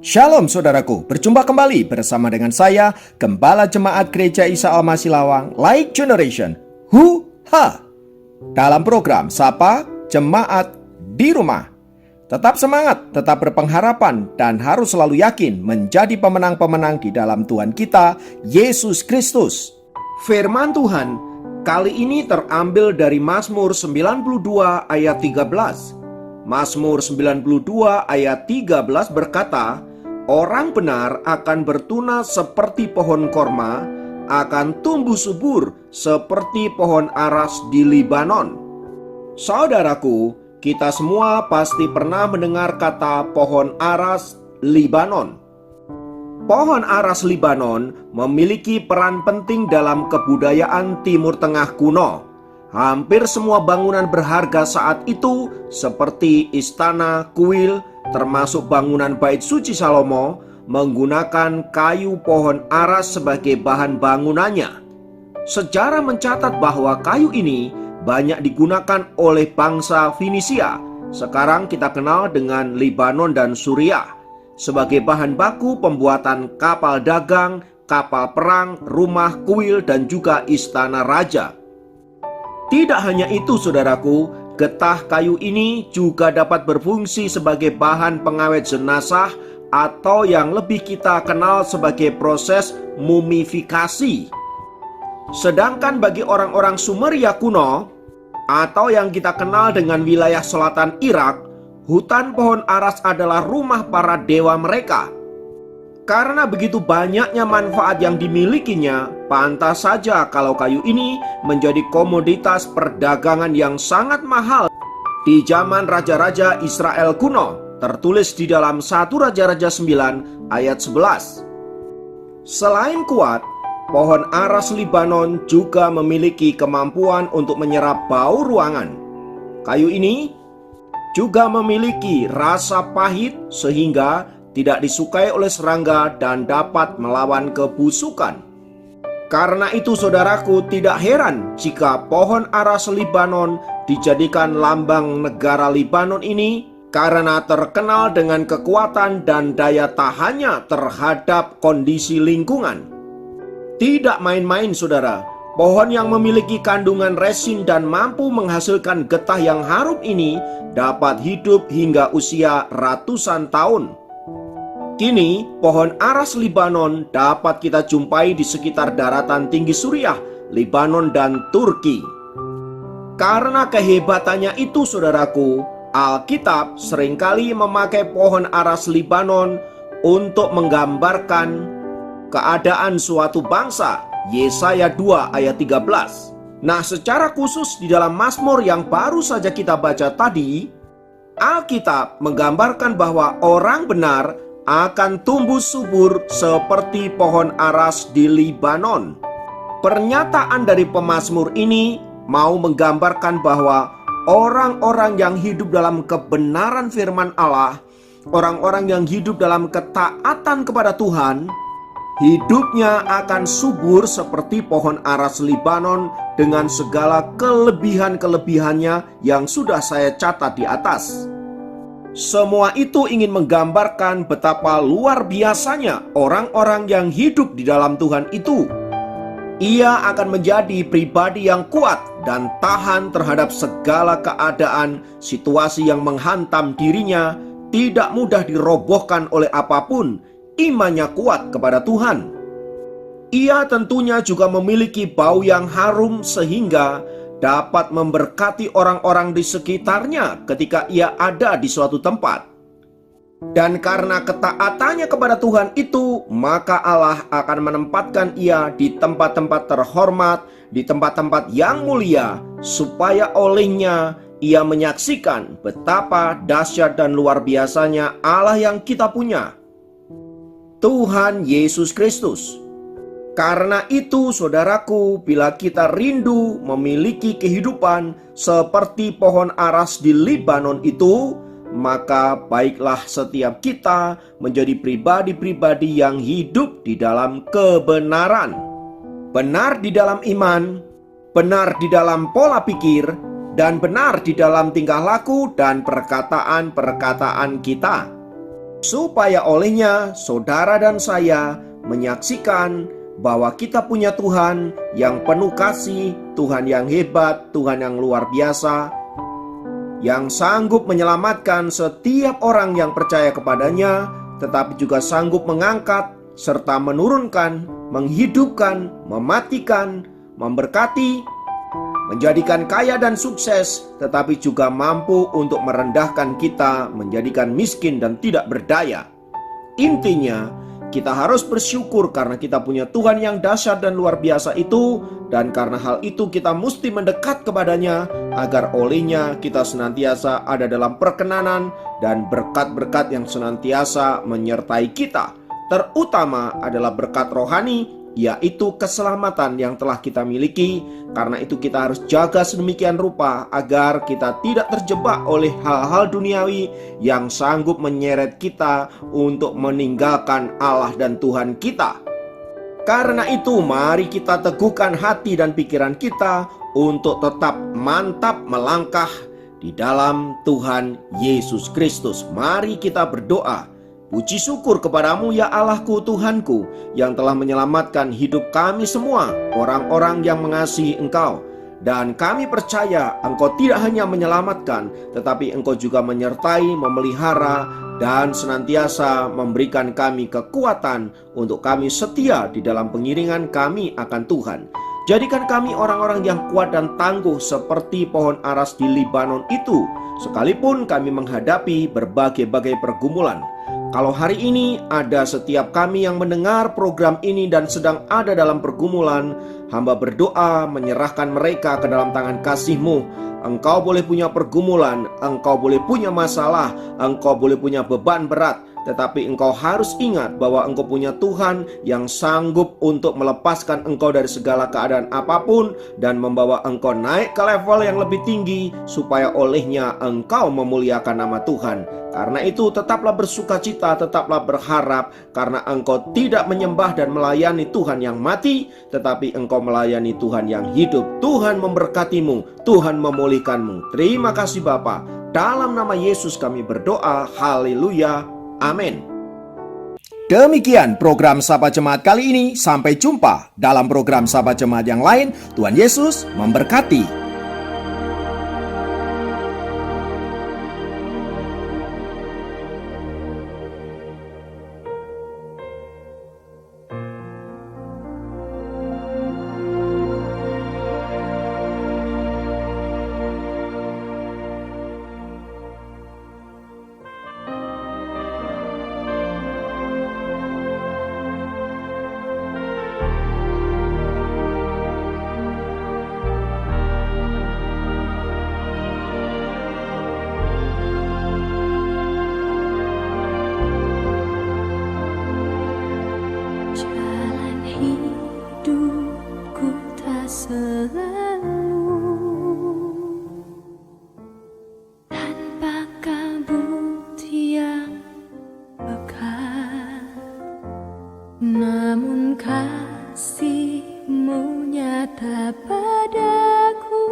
Shalom saudaraku, berjumpa kembali bersama dengan saya, Gembala Jemaat Gereja Isa Al-Masih Lawang, Light Generation, Hu-Ha, dalam program Sapa Jemaat di Rumah. Tetap semangat, tetap berpengharapan, dan harus selalu yakin menjadi pemenang-pemenang di dalam Tuhan kita, Yesus Kristus. Firman Tuhan kali ini terambil dari Mazmur 92 ayat 13. Mazmur 92 ayat 13 berkata, "Orang benar akan bertunas seperti pohon korma, akan tumbuh subur seperti pohon aras di Libanon." Saudaraku, kita semua pasti pernah mendengar kata pohon aras Libanon. Pohon aras Libanon memiliki peran penting dalam kebudayaan Timur Tengah kuno. Hampir semua bangunan berharga saat itu seperti istana, kuil, termasuk bangunan Bait Suci Salomo, menggunakan kayu pohon aras sebagai bahan bangunannya. Sejarah mencatat bahwa kayu ini banyak digunakan oleh bangsa Finisia, sekarang kita kenal dengan Lebanon dan Suriah, sebagai bahan baku pembuatan kapal dagang, kapal perang, rumah, kuil, dan juga istana raja. Tidak hanya itu saudaraku, getah kayu ini juga dapat berfungsi sebagai bahan pengawet jenazah atau yang lebih kita kenal sebagai proses mumifikasi. Sedangkan bagi orang-orang Sumeria kuno atau yang kita kenal dengan wilayah selatan Irak, hutan pohon aras adalah rumah para dewa mereka. Karena begitu banyaknya manfaat yang dimilikinya, pantas saja kalau kayu ini menjadi komoditas perdagangan yang sangat mahal di zaman raja-raja Israel kuno, tertulis di dalam 1 Raja-Raja 9 ayat 11. Selain kuat, pohon aras Libanon juga memiliki kemampuan untuk menyerap bau ruangan. Kayu ini juga memiliki rasa pahit sehingga tidak disukai oleh serangga dan dapat melawan kebusukan. Karena itu saudaraku, tidak heran jika pohon aras Libanon dijadikan lambang negara Libanon ini karena terkenal dengan kekuatan dan daya tahannya terhadap kondisi lingkungan. Tidak main-main saudara, pohon yang memiliki kandungan resin dan mampu menghasilkan getah yang harum ini dapat hidup hingga usia ratusan tahun. Kini, pohon aras Libanon dapat kita jumpai di sekitar daratan tinggi Suriah, Libanon, dan Turki. Karena kehebatannya itu saudaraku, Alkitab seringkali memakai pohon aras Libanon untuk menggambarkan keadaan suatu bangsa. Yesaya 2 ayat 13. Nah, secara khusus di dalam Mazmur yang baru saja kita baca tadi, Alkitab menggambarkan bahwa orang benar akan tumbuh subur seperti pohon aras di Libanon. Pernyataan dari pemazmur ini mau menggambarkan bahwa orang-orang yang hidup dalam kebenaran firman Allah, orang-orang yang hidup dalam ketaatan kepada Tuhan, hidupnya akan subur seperti pohon aras Libanon dengan segala kelebihan-kelebihannya yang sudah saya catat di atas. Semua itu ingin menggambarkan betapa luar biasanya orang-orang yang hidup di dalam Tuhan itu. Ia akan menjadi pribadi yang kuat dan tahan terhadap segala keadaan, situasi yang menghantam dirinya, tidak mudah dirobohkan oleh apapun. Imannya kuat kepada Tuhan. Ia tentunya juga memiliki bau yang harum sehingga dapat memberkati orang-orang di sekitarnya ketika ia ada di suatu tempat. Dan karena ketaatannya kepada Tuhan itu, maka Allah akan menempatkan ia di tempat-tempat terhormat, di tempat-tempat yang mulia, supaya olehnya ia menyaksikan betapa dahsyat dan luar biasanya Allah yang kita punya, Tuhan Yesus Kristus. Karena itu saudaraku, bila kita rindu memiliki kehidupan seperti pohon aras di Libanon itu, maka baiklah setiap kita menjadi pribadi-pribadi yang hidup di dalam kebenaran. Benar di dalam iman, benar di dalam pola pikir, dan benar di dalam tingkah laku dan perkataan-perkataan kita. supaya olehnya saudara dan saya menyaksikan bahwa kita punya Tuhan yang penuh kasih, Tuhan yang hebat, Tuhan yang luar biasa, yang sanggup menyelamatkan setiap orang yang percaya kepadanya, tetapi juga sanggup mengangkat serta menurunkan, menghidupkan, mematikan, memberkati, menjadikan kaya dan sukses, tetapi juga mampu untuk merendahkan kita, menjadikan miskin dan tidak berdaya. Intinya, kita harus bersyukur karena kita punya Tuhan yang dahsyat dan luar biasa itu, dan karena hal itu kita mesti mendekat kepadanya agar olehnya kita senantiasa ada dalam perkenanan dan berkat-berkat yang senantiasa menyertai kita. Terutama adalah berkat rohani, yaitu keselamatan yang telah kita miliki. Karena itu kita harus jaga sedemikian rupa agar kita tidak terjebak oleh hal-hal duniawi yang sanggup menyeret kita untuk meninggalkan Allah dan Tuhan kita. Karena itu mari kita teguhkan hati dan pikiran kita untuk tetap mantap melangkah di dalam Tuhan Yesus Kristus. Mari kita berdoa. Puji syukur kepadamu ya Allahku Tuhanku, yang telah menyelamatkan hidup kami semua, orang-orang yang mengasihi Engkau. Dan kami percaya Engkau tidak hanya menyelamatkan, tetapi Engkau juga menyertai, memelihara, dan senantiasa memberikan kami kekuatan untuk kami setia di dalam pengiringan kami akan Tuhan. Jadikan kami orang-orang yang kuat dan tangguh seperti pohon aras di Libanon itu, sekalipun kami menghadapi berbagai-bagai pergumulan. Kalau hari ini ada setiap kami yang mendengar program ini dan sedang ada dalam pergumulan, hamba berdoa menyerahkan mereka ke dalam tangan kasih-Mu. Engkau boleh punya pergumulan, engkau boleh punya masalah, engkau boleh punya beban berat, tetapi engkau harus ingat bahwa engkau punya Tuhan yang sanggup untuk melepaskan engkau dari segala keadaan apapun dan membawa engkau naik ke level yang lebih tinggi supaya olehnya engkau memuliakan nama Tuhan. Karena itu tetaplah bersukacita, tetaplah berharap, karena engkau tidak menyembah dan melayani Tuhan yang mati, tetapi engkau melayani Tuhan yang hidup. Tuhan memberkatimu, Tuhan memulihkanmu. Terima kasih Bapa. Dalam nama Yesus kami berdoa. Haleluya. Amin. Demikian program Sapa Jemaat kali ini. Sampai jumpa dalam program Sapa Jemaat yang lain. Tuhan Yesus memberkati. Namun kasih-Mu nyata padaku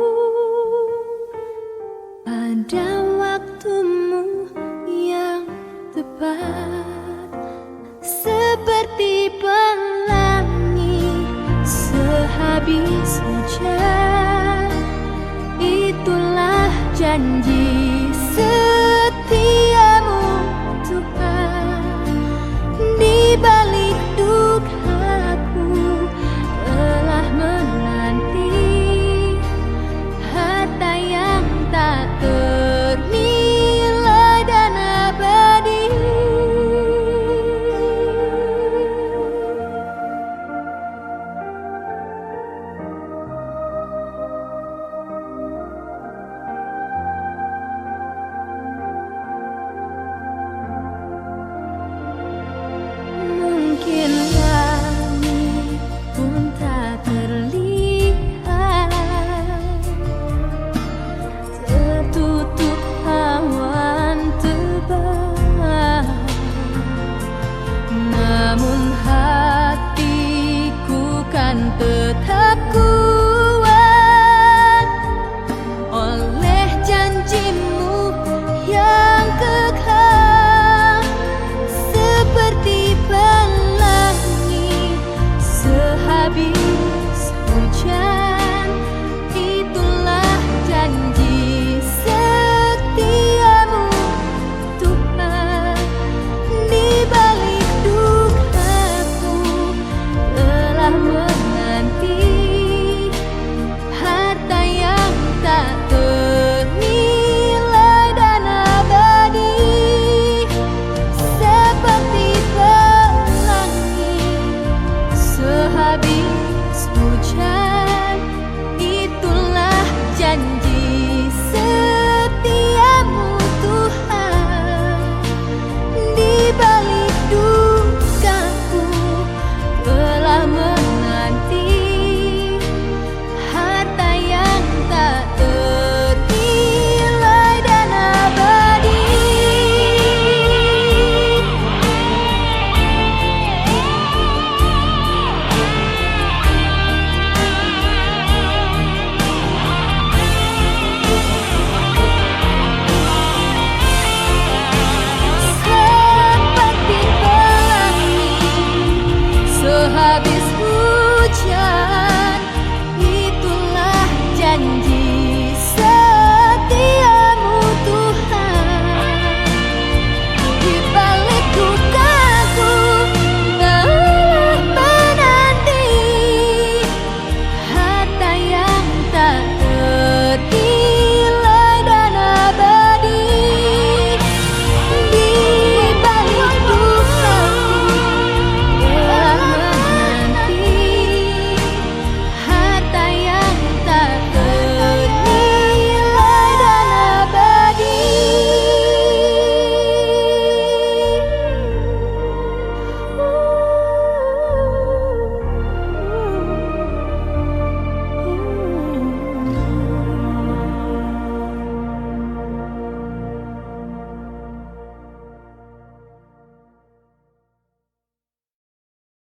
pada waktu-Mu yang tepat, seperti pelangi sehabis hujan. Itulah janji